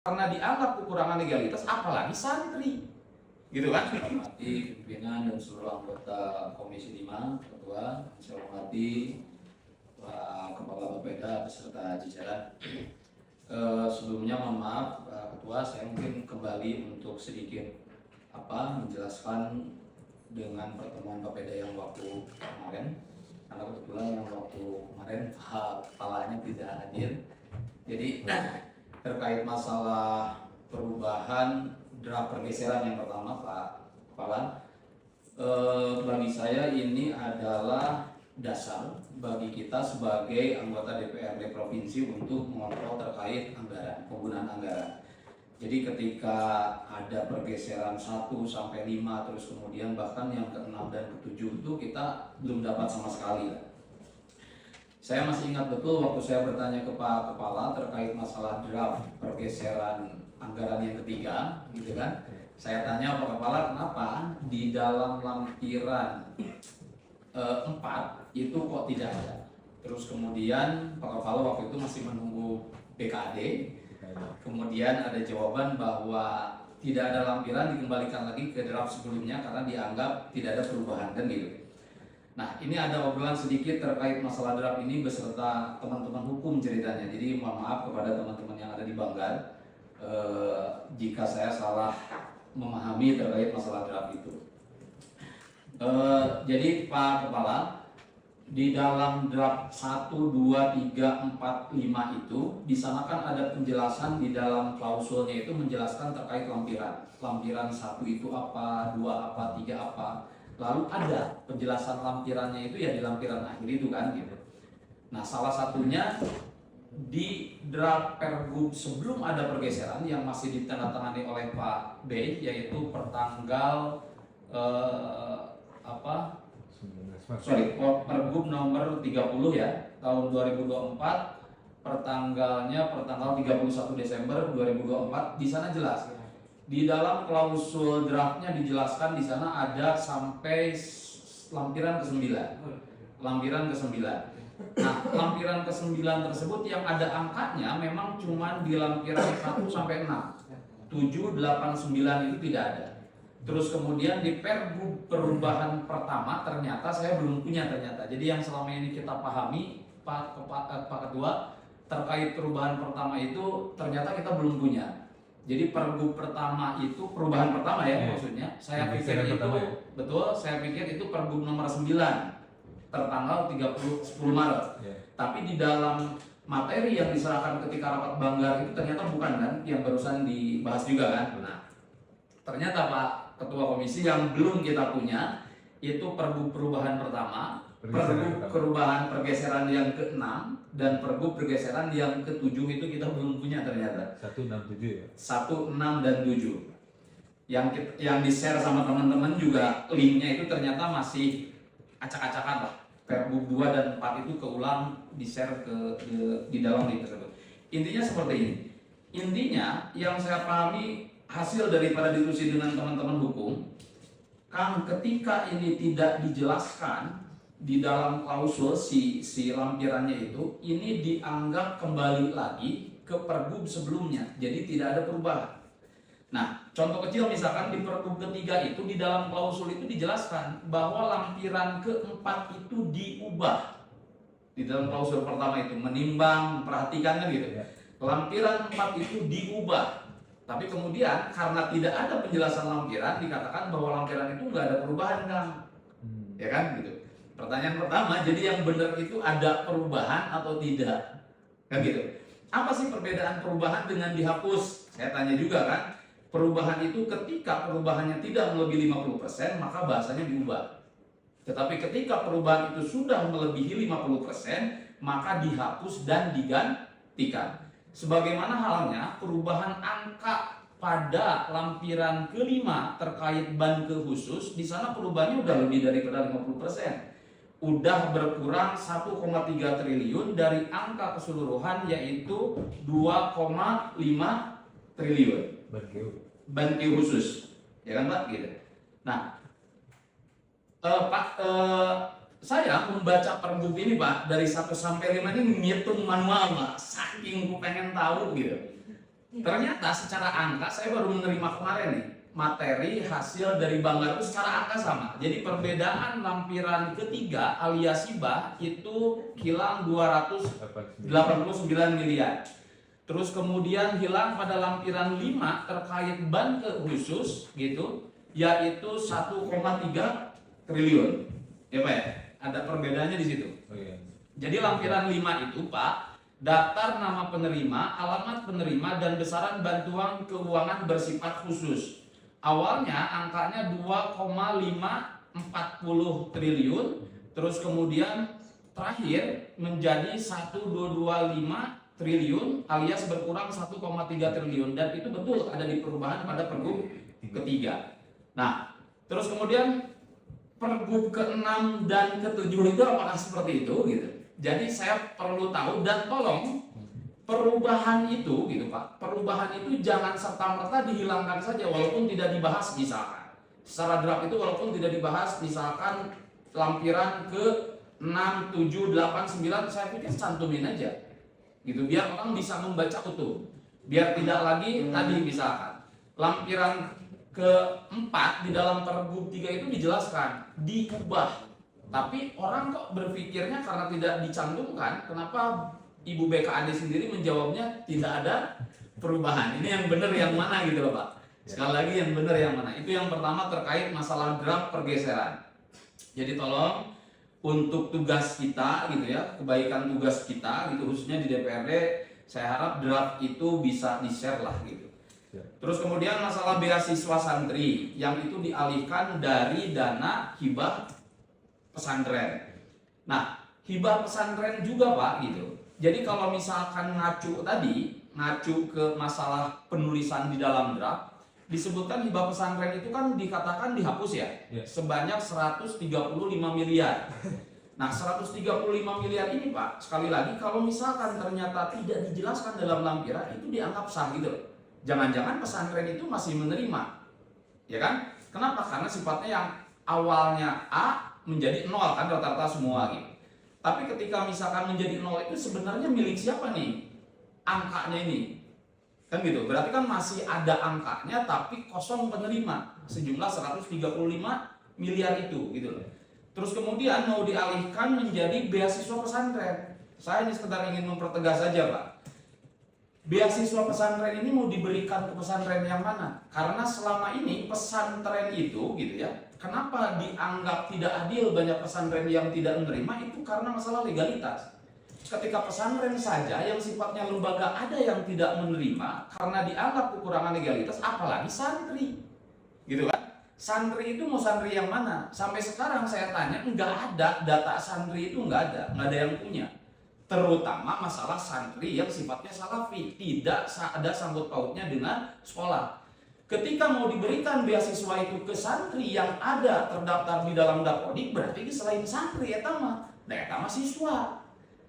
karena dianggap kekurangan legalitas, apalagi santri, gitu kan? Hormati pimpinan dan seluruh anggota Komisi 5, Ketua, saya hormati Pak Kepala Bapeda beserta jajaran. Sebelumnya mohon maaf Pak Ketua, saya mungkin kembali untuk sedikit menjelaskan dengan pertemuan Bapeda yang waktu kemarin, karena kebetulan yang waktu kemarin Pak Kepalanya tidak hadir. Jadi terkait masalah perubahan draft pergeseran yang pertama Pak Kepala, bagi saya ini adalah dasar bagi kita sebagai anggota DPRD Provinsi untuk mengontrol terkait anggaran, penggunaan anggaran. Jadi ketika ada pergeseran 1 sampai 5 terus kemudian bahkan yang ke-6 dan ke-7 itu kita belum dapat sama sekali. Saya masih ingat betul waktu saya bertanya ke Pak Kepala terkait masalah draft pergeseran anggaran yang ketiga, gitu kan? Saya tanya Pak Kepala, kenapa di dalam lampiran 4 itu kok tidak ada? Terus kemudian Pak Kepala waktu itu masih menunggu BKD. Kemudian ada jawaban bahwa tidak ada lampiran, dikembalikan lagi ke draft sebelumnya karena dianggap tidak ada perubahan, kan gitu. Nah, ini ada obrolan sedikit terkait masalah draft ini beserta teman-teman hukum ceritanya. Jadi mohon maaf kepada teman-teman yang ada di Banggar jika saya salah memahami terkait masalah draft itu. Jadi Pak Kepala, di dalam draft 1, 2, 3, 4, 5 itu di sana kan ada penjelasan di dalam klausulnya itu menjelaskan terkait lampiran. Lampiran 1 itu apa, 2 apa, 3 apa. Lalu ada penjelasan lampirannya itu ya di lampiran akhir itu kan gitu. Nah, salah satunya di draft Pergub sebelum ada pergeseran yang masih ditandatangani oleh Pak B, yaitu pertanggal Pergub nomor 30 ya tahun 2024, pertanggal 31 Desember 2024. Di sana jelas di dalam klausul draftnya dijelaskan di sana ada sampai lampiran ke-9. Lampiran ke-9. Nah, lampiran ke-9 tersebut yang ada angkanya memang cuma di lampiran 1 sampai 6. 7, 8, 9 itu tidak ada. Terus kemudian di Pergub perubahan pertama ternyata saya belum punya ternyata. Jadi yang selama ini kita pahami Pak Ketua terkait perubahan pertama itu ternyata kita belum punya. Jadi Pergub pertama itu perubahan pertama ya maksudnya. Saya pikir itu betul, saya pikir itu Pergub nomor 9 tertanggal 10 Maret. Tapi di dalam materi yang diserahkan ketika rapat Banggar itu ternyata bukan kan yang barusan dibahas juga kan. Nah, ternyata Pak Ketua Komisi yang belum kita punya itu Pergub perubahan pertama, Pergub perubahan pergeseran yang ke-6 dan Pergub pergeseran yang ke-7 itu kita belum punya ternyata. 1, 6, 7 ya? 1, 6, dan 7 yang di-share sama teman-teman juga linknya itu ternyata masih acak-acakan lah. Pergub 2 dan 4 itu keulang di-share di dalam link tersebut. Intinya seperti ini. Intinya yang saya pahami hasil daripada diskusi dengan teman-teman hukum, Kang, ketika ini tidak dijelaskan di dalam klausul si lampirannya itu, ini dianggap kembali lagi ke Pergub sebelumnya. Jadi tidak ada perubahan. Nah, contoh kecil misalkan di Pergub ketiga itu di dalam klausul itu dijelaskan bahwa lampiran keempat itu diubah. Di dalam klausul pertama itu menimbang, perhatikan kan gitu. Lampiran 4 itu diubah. Tapi kemudian karena tidak ada penjelasan lampiran dikatakan bahwa lampiran itu nggak ada perubahan kan, ya kan gitu. Pertanyaan pertama, jadi yang benar itu ada perubahan atau tidak, kan gitu. Apa sih perbedaan perubahan dengan dihapus? Saya tanya juga kan. Perubahan itu ketika perubahannya tidak melebihi 50% maka bahasanya diubah. Tetapi ketika perubahan itu sudah melebihi 50% maka dihapus dan digantikan. Sebagaimana halnya perubahan angka pada lampiran kelima terkait ban khusus, di sana perubahannya udah lebih daripada 50%. Udah berkurang 1,3 triliun dari angka keseluruhan yaitu 2,5 triliun. Ban khusus. Ya kan Pak? Gitu. Nah, saya membaca Pergub ini Pak dari 1 sampai 5 ini ngitung manual Pak, saking gue pengen tahu gitu. Ternyata secara angka saya baru menerima kemarin nih materi hasil dari Banggar itu secara angka sama. Jadi perbedaan lampiran ketiga alias hibah itu hilang 289 miliar. Terus kemudian hilang pada lampiran 5 terkait ban khusus gitu, yaitu 1,3 triliun. Ya Pak ya? Ada perbedaannya di situ. Jadi lampiran 5 itu Pak, daftar nama penerima, alamat penerima, dan besaran bantuan keuangan bersifat khusus. Awalnya angkanya 2,540 triliun, terus kemudian terakhir menjadi 1,225 triliun alias berkurang 1,3 triliun, dan itu betul ada di perubahan pada pergub ketiga. Nah, terus kemudian pergub ke-6 dan ke-7 itu apakah seperti itu gitu. Jadi saya perlu tahu, dan tolong perubahan itu gitu Pak. Perubahan itu jangan serta-merta dihilangkan saja walaupun tidak dibahas misalkan. Secara draft itu walaupun tidak dibahas misalkan lampiran ke 6, 7, 8, 9 saya pikir cantumin aja. Gitu biar orang bisa membaca utuh. Biar tidak lagi tadi misalkan lampiran ke-4 di dalam pergub 3 itu dijelaskan diubah. Tapi orang kok berpikirnya karena tidak dicantumkan, kenapa Ibu BKAD sendiri menjawabnya tidak ada perubahan. Ini yang benar yang mana gitu loh Pak. Sekali lagi yang benar yang mana. Itu yang pertama terkait masalah draft pergeseran. Jadi tolong untuk tugas kita gitu ya, kebaikan tugas kita gitu khususnya di DPRD, saya harap draft itu bisa di-share lah gitu. Terus kemudian masalah beasiswa santri yang itu dialihkan dari dana hibah pesantren. Nah, hibah pesantren juga Pak gitu. Jadi kalau misalkan ngacu ke masalah penulisan di dalam draft, disebutkan hibah pesantren itu kan dikatakan dihapus ya, sebanyak 135 miliar. Nah 135 miliar ini Pak, sekali lagi kalau misalkan ternyata tidak dijelaskan dalam lampiran itu dianggap sah gitu. Jangan-jangan pesantren itu masih menerima, ya kan? Kenapa? Karena sifatnya yang awalnya A menjadi 0 kan rata-rata semua gitu. Tapi ketika misalkan menjadi 0 itu sebenarnya milik siapa nih angkanya ini? Kan gitu. Berarti kan masih ada angkanya tapi kosong penerima sejumlah 135 miliar itu gitu loh. Terus kemudian mau dialihkan menjadi beasiswa pesantren. Saya ini sekedar ingin mempertegas saja Pak. Beasiswa pesantren ini mau diberikan ke pesantren yang mana? Karena selama ini pesantren itu gitu ya, kenapa dianggap tidak adil banyak pesantren yang tidak menerima itu karena masalah legalitas. Ketika pesantren saja yang sifatnya lembaga ada yang tidak menerima karena dianggap kekurangan legalitas, apalagi santri. Gitu kan? Santri itu mau santri yang mana? Sampai sekarang saya tanya enggak ada data santri itu enggak ada yang punya. Terutama masalah santri yang sifatnya salafi, tidak ada sangkut pautnya dengan sekolah. Ketika mau diberikan beasiswa itu ke santri yang ada terdaftar di dalam Dapodik, berarti selain santri eta mah siswa.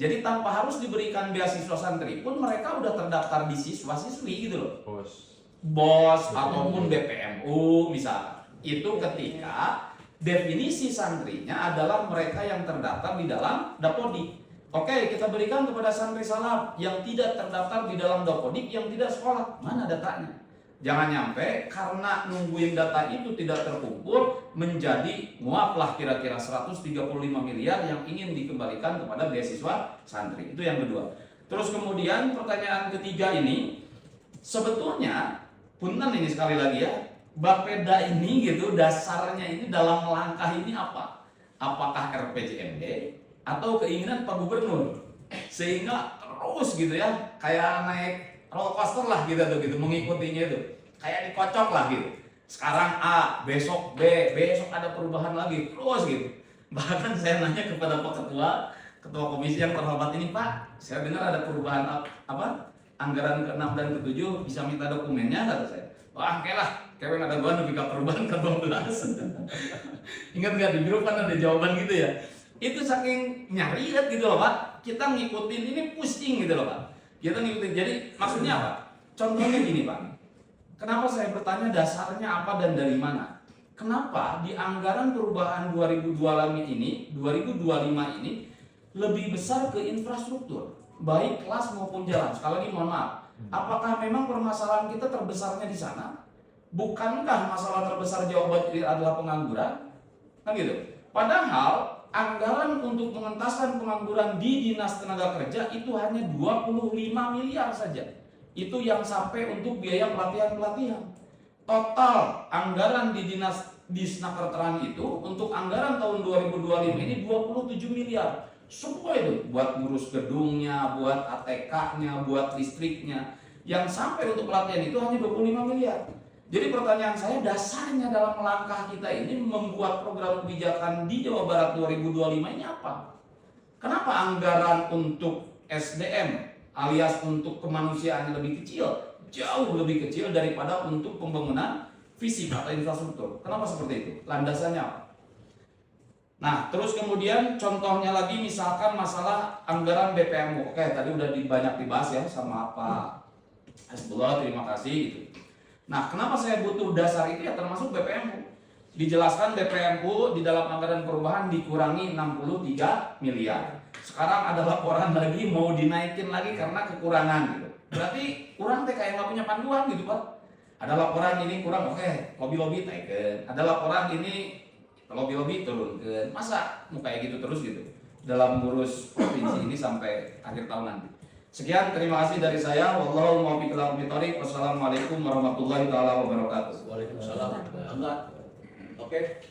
Jadi tanpa harus diberikan beasiswa santri pun mereka udah terdaftar di siswa-siswi gitu loh. Bos ataupun BPMU misalnya. Itu ketika definisi santrinya adalah mereka yang terdaftar di dalam Dapodik. Oke, kita berikan kepada santri salaf yang tidak terdaftar di dalam Dapodik, yang tidak sekolah. Mana datanya? Jangan nyampe karena nungguin data itu tidak terkumpul menjadi muaplah kira-kira 135 miliar yang ingin dikembalikan kepada beasiswa santri. Itu yang kedua. Terus kemudian pertanyaan ketiga ini, sebetulnya punten ini sekali lagi ya, Bapeda ini gitu dasarnya ini dalam langkah ini apa? Apakah RPJMD atau keinginan Pak Gubernur sehingga terus gitu ya kayak naik roller coaster lah gitu tuh gitu mengikutinya itu kayak dikocok lah gitu. Sekarang A, besok B, besok ada perubahan lagi terus gitu. Bahkan saya nanya kepada Pak Ketua Komisi yang terhormat ini, Pak, saya dengar ada perubahan apa? Anggaran ke-6 dan ke-7 bisa minta dokumennya kata saya. Wah, oke lah, kayak ada gua lebih ke perubahan ke-12. Ingat nggak di grup kan ada jawaban gitu ya? Itu saking nyari gitu loh Pak, kita ngikutin ini pusing gitu loh Pak. Kita ngikutin, jadi maksudnya apa? Contohnya gini Pak, kenapa saya bertanya dasarnya apa dan dari mana? Kenapa di anggaran perubahan 2025 ini lebih besar ke infrastruktur, baik kelas maupun jalan. Sekali lagi mohon maaf, Apakah memang permasalahan kita terbesarnya di sana? Bukankah masalah terbesar Jawa Barat ini adalah pengangguran? Kan gitu. Padahal anggaran untuk mengentaskan pengangguran di Dinas Tenaga Kerja itu hanya 25 miliar saja. Itu yang sampai untuk biaya pelatihan-pelatihan. Total anggaran di Dinas Disnakerteraan itu untuk anggaran tahun 2025 ini 27 miliar. Semua itu buat ngurus gedungnya, buat ATK-nya, buat listriknya. Yang sampai untuk pelatihan itu hanya 25 miliar. Jadi pertanyaan saya, dasarnya dalam langkah kita ini membuat program kebijakan di Jawa Barat 2025 ini apa? Kenapa anggaran untuk SDM alias untuk kemanusiaan lebih kecil, jauh lebih kecil daripada untuk pembangunan fisik atau infrastruktur? Kenapa seperti itu? Landasannya apa? Nah, terus kemudian contohnya lagi misalkan masalah anggaran BPMU. Oke, tadi udah banyak dibahas ya sama Pak Hasbullah, terima kasih gitu. Nah, kenapa saya butuh dasar itu ya termasuk BPMU? Dijelaskan BPMU di dalam anggaran perubahan dikurangi 63 miliar. Sekarang ada laporan lagi mau dinaikin lagi karena kekurangan gitu. Berarti kurang teh kayak nggak punya panduan gitu Pak. Ada laporan ini kurang, oke, lobby-lobby naikin. Ada laporan ini lobby-lobby turunkan. Masa mau kayak gitu terus gitu dalam ngurus provinsi ini sampai akhir tahun nanti. Sekian, terima kasih dari saya. Wallahu muwaffiq ila aqwamit thoriq. Wassalamualaikum warahmatullahi taala wabarakatuh. Waalaikumsalam. Enggak. Oke.